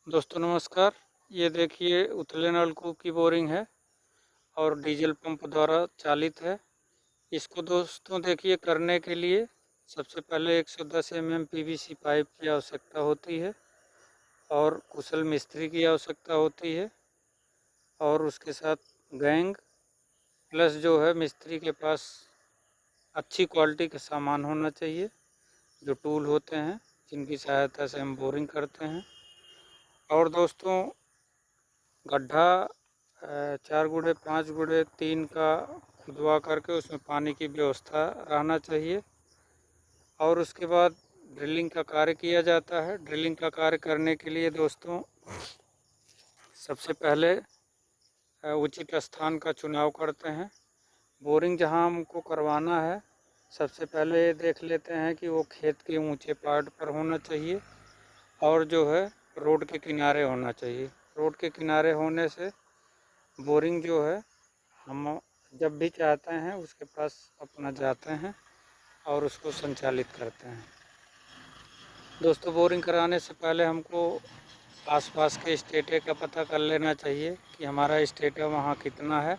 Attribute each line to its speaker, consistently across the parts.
Speaker 1: दोस्तों नमस्कार। ये देखिए उथले नलकूप की बोरिंग है और डीजल पंप द्वारा चालित है। इसको दोस्तों देखिए करने के लिए सबसे पहले 110 mm पीवीसी पाइप की आवश्यकता होती है और कुशल मिस्त्री की आवश्यकता होती है और उसके साथ गैंग प्लस जो है मिस्त्री के पास अच्छी क्वालिटी का सामान होना चाहिए, जो टूल होते हैं जिनकी सहायता से हम बोरिंग करते हैं। और दोस्तों गड्ढा 4 गुणे 5 गुणे 3 का खुदवा करके उसमें पानी की व्यवस्था रहना चाहिए। और उसके बाद ड्रिलिंग का कार्य किया जाता है। ड्रिलिंग का कार्य करने के लिए दोस्तों सबसे पहले उचित स्थान का चुनाव करते हैं। बोरिंग जहां हमको करवाना है सबसे पहले ये देख लेते हैं कि वो खेत के ऊंचे पार्ट पर होना चाहिए और जो है रोड के किनारे होना चाहिए। रोड के किनारे होने से बोरिंग जो है हम जब भी चाहते हैं उसके पास अपना जाते हैं और उसको संचालित करते हैं। दोस्तों बोरिंग कराने से पहले हमको आसपास के स्टेटे का पता कर लेना चाहिए कि हमारा स्टेटा वहाँ कितना है,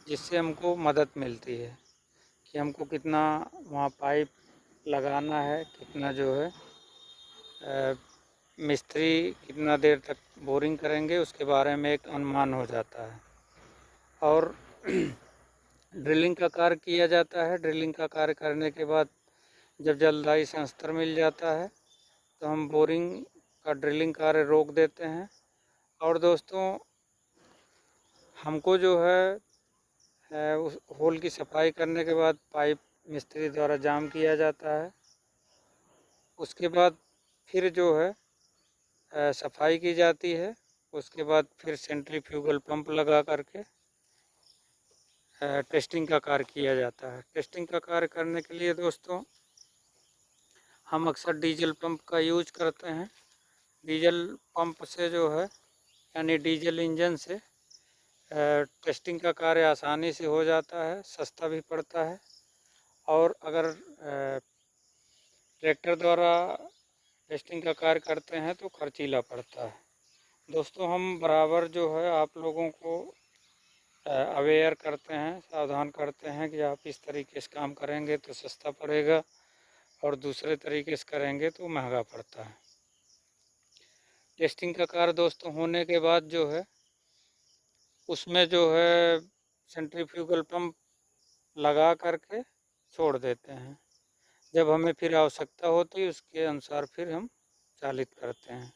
Speaker 1: जिससे हमको मदद मिलती है कि हमको कितना वहाँ पाइप लगाना है, कितना जो है मिस्त्री कितना देर तक बोरिंग करेंगे उसके बारे में एक अनुमान हो जाता है। और ड्रिलिंग का कार्य किया जाता है। ड्रिलिंग का कार्य करने के बाद जब जलदायी संस्तर मिल जाता है तो हम बोरिंग का ड्रिलिंग कार्य रोक देते हैं। और दोस्तों हमको जो है उस होल की सफाई करने के बाद पाइप मिस्त्री द्वारा जाम किया जाता है। उसके बाद फिर जो है सफाई की जाती है। उसके बाद फिर सेंट्रीफ्यूगल पंप लगा करके टेस्टिंग का कार्य किया जाता है। टेस्टिंग का कार्य करने के लिए दोस्तों हम अक्सर डीजल पंप का यूज करते हैं। डीजल पंप से जो है यानी डीजल इंजन से टेस्टिंग का कार्य आसानी से हो जाता है, सस्ता भी पड़ता है। और अगर ट्रैक्टर द्वारा टेस्टिंग का कार्य करते हैं तो खर्चीला पड़ता है। दोस्तों हम बराबर जो है आप लोगों को अवेयर करते हैं, सावधान करते हैं कि आप इस तरीके से काम करेंगे तो सस्ता पड़ेगा और दूसरे तरीके से करेंगे तो महंगा पड़ता है। टेस्टिंग का कार्य दोस्तों होने के बाद जो है उसमें जो है सेंट्रीफ्यूगल पंप लगा करके छोड़ देते हैं। जब हमें फिर आवश्यकता होती है उसके अनुसार फिर हम चालित करते हैं।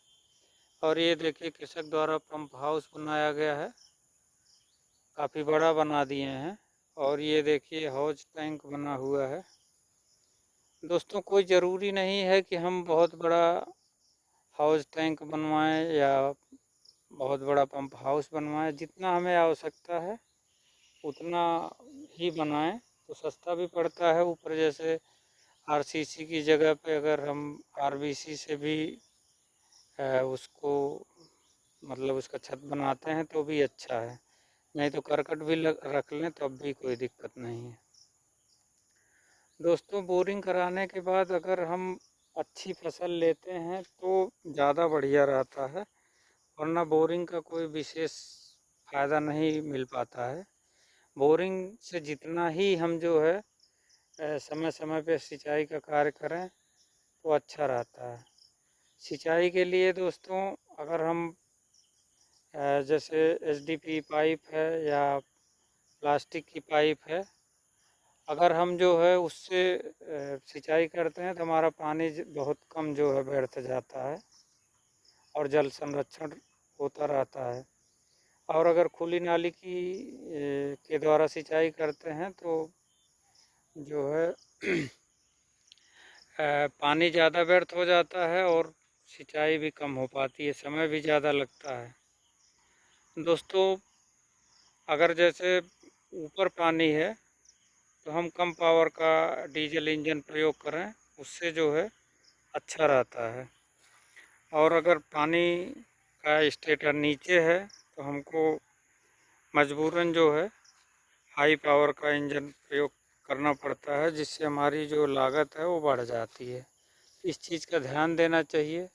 Speaker 1: और ये देखिए कृषक द्वारा पंप हाउस बनाया गया है, काफ़ी बड़ा बना दिए हैं। और ये देखिए हौज टैंक बना हुआ है। दोस्तों कोई ज़रूरी नहीं है कि हम बहुत बड़ा हाउस टैंक बनवाएं या बहुत बड़ा पंप हाउस बनवाएं। जितना हमें आवश्यकता है उतना ही बनाएं तो सस्ता भी पड़ता है। ऊपर जैसे आरसीसी की जगह पे अगर हम आरबीसी से भी उसको मतलब उसका छत बनाते हैं तो भी अच्छा है, नहीं तो करकट भी रख लें तब भी कोई दिक्कत नहीं है। दोस्तों बोरिंग कराने के बाद अगर हम अच्छी फसल लेते हैं तो ज़्यादा बढ़िया रहता है, वरना बोरिंग का कोई विशेष फ़ायदा नहीं मिल पाता है। बोरिंग से जितना ही हम जो है समय समय पे सिंचाई का कार्य करें तो अच्छा रहता है। सिंचाई के लिए दोस्तों अगर हम जैसे एचडीपी पाइप है या प्लास्टिक की पाइप है, अगर हम जो है उससे सिंचाई करते हैं तो हमारा पानी बहुत कम जो है व्यर्थ जाता है और जल संरक्षण होता रहता है। और अगर खुली नाली की के द्वारा सिंचाई करते हैं तो जो है पानी ज़्यादा व्यर्थ हो जाता है और सिंचाई भी कम हो पाती है, समय भी ज़्यादा लगता है। दोस्तों अगर जैसे ऊपर पानी है तो हम कम पावर का डीजल इंजन प्रयोग करें, उससे जो है अच्छा रहता है। और अगर पानी का स्टेटर नीचे है तो हमको मजबूरन जो है हाई पावर का इंजन प्रयोग करना पड़ता है, जिससे हमारी जो लागत है वो बढ़ जाती है। इस चीज़ का ध्यान देना चाहिए।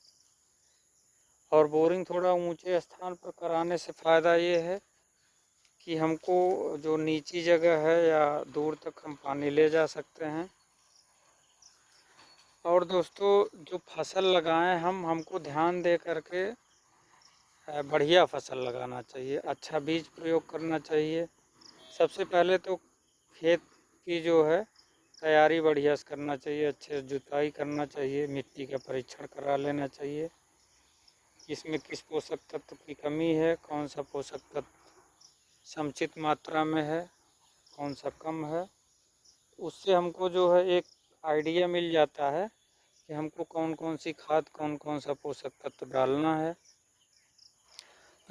Speaker 1: और बोरिंग थोड़ा ऊंचे स्थान पर कराने से फ़ायदा ये है कि हमको जो नीची जगह है या दूर तक हम पानी ले जा सकते हैं। और दोस्तों जो फसल लगाएं हमको ध्यान दे करके बढ़िया फसल लगाना चाहिए, अच्छा बीज प्रयोग करना चाहिए। सबसे पहले तो खेत की जो है तैयारी बढ़िया से करना चाहिए, अच्छे से जुताई करना चाहिए, मिट्टी का परीक्षण करा लेना चाहिए, इसमें किस पोषक तत्व की कमी है, कौन सा पोषक तत्व समुचित मात्रा में है, कौन सा कम है। उससे हमको जो है एक आइडिया मिल जाता है कि हमको कौन कौन सी खाद, कौन कौन सा पोषक तत्व डालना है,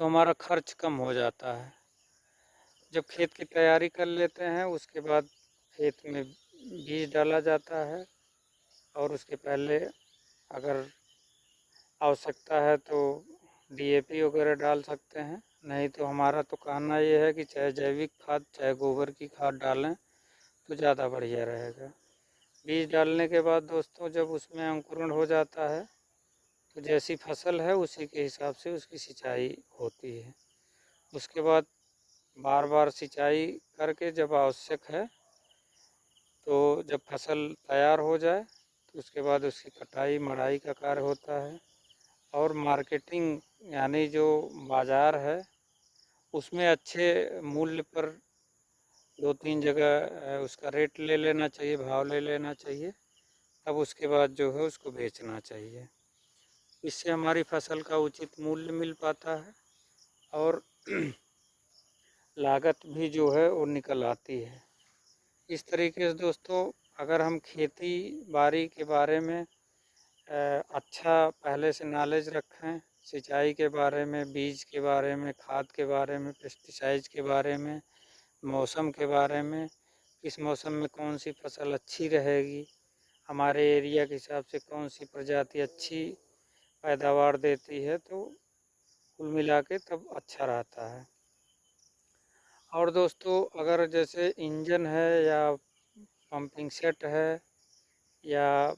Speaker 1: तो हमारा खर्च कम हो जाता है। जब खेत की तैयारी कर लेते हैं उसके बाद खेत में बीज डाला जाता है, और उसके पहले अगर आवश्यकता है तो डीएपी वगैरह डाल सकते हैं। नहीं तो हमारा तो कहना ये है कि चाहे जैविक खाद चाहे गोबर की खाद डालें तो ज़्यादा बढ़िया रहेगा। बीज डालने के बाद दोस्तों जब उसमें अंकुरण हो जाता है तो जैसी फसल है उसी के हिसाब से उसकी सिंचाई होती है। उसके बाद बार बार सिंचाई करके जब आवश्यक है तो जब फसल तैयार हो जाए तो उसके बाद उसकी कटाई मढ़ाई का कार्य होता है। और मार्केटिंग यानी जो बाज़ार है उसमें अच्छे मूल्य पर 2-3 जगह उसका रेट ले लेना चाहिए, भाव ले लेना चाहिए, तब उसके बाद जो है उसको बेचना चाहिए। इससे हमारी फसल का उचित मूल्य मिल पाता है और लागत भी जो है वो निकल आती है। इस तरीके से दोस्तों अगर हम खेती बाड़ी के बारे में अच्छा पहले से नॉलेज रखें, सिंचाई के बारे में, बीज के बारे में, खाद के बारे में, पेस्टिसाइड के बारे में, मौसम के बारे में, किस मौसम में कौन सी फसल अच्छी रहेगी, हमारे एरिया के हिसाब से कौन सी प्रजाति अच्छी पैदावार देती है, तो कुल मिला के तब अच्छा रहता है। और दोस्तों अगर जैसे इंजन है या पंपिंग सेट है या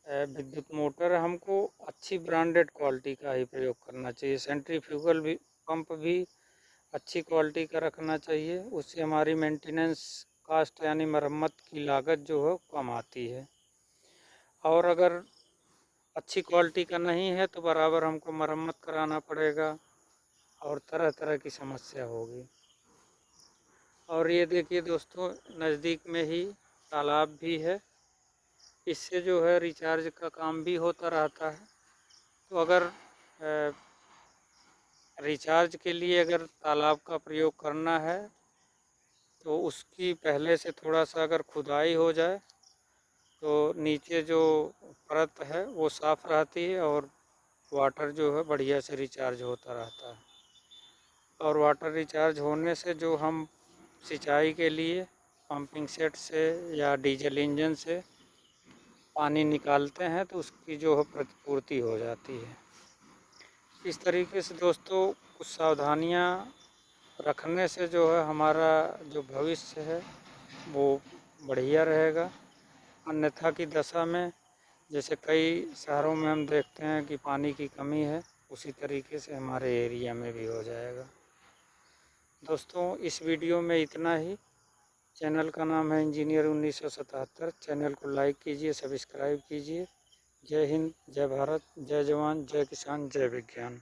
Speaker 1: विद्युत मोटर, हमको अच्छी ब्रांडेड क्वालिटी का ही प्रयोग करना चाहिए। सेंट्रीफ्यूगल भी पंप भी अच्छी क्वालिटी का रखना चाहिए, उससे हमारी मेंटेनेंस कास्ट यानी मरम्मत की लागत जो है कम आती है। और अगर अच्छी क्वालिटी का नहीं है तो बराबर हमको मरम्मत कराना पड़ेगा और तरह तरह की समस्या होगी। और ये देखिए दोस्तों नज़दीक में ही तालाब भी है, इससे जो है रिचार्ज का काम भी होता रहता है। तो अगर रिचार्ज के लिए अगर तालाब का प्रयोग करना है तो उसकी पहले से थोड़ा सा अगर खुदाई हो जाए तो नीचे जो परत है वो साफ़ रहती है और वाटर जो है बढ़िया से रिचार्ज होता रहता है। और वाटर रिचार्ज होने से जो हम सिंचाई के लिए पंपिंग सेट से या डीजल इंजन से पानी निकालते हैं तो उसकी जो है प्रतिपूर्ति हो जाती है। इस तरीके से दोस्तों कुछ सावधानियाँ रखने से जो है हमारा जो भविष्य है वो बढ़िया रहेगा। अन्यथा की दशा में जैसे कई शहरों में हम देखते हैं कि पानी की कमी है, उसी तरीके से हमारे एरिया में भी हो जाएगा। दोस्तों इस वीडियो में इतना ही। चैनल का नाम है इंजीनियर 1977। चैनल को लाइक कीजिए, सब्सक्राइब कीजिए। जय हिंद, जय भारत, जय जवान, जय किसान, जय विज्ञान।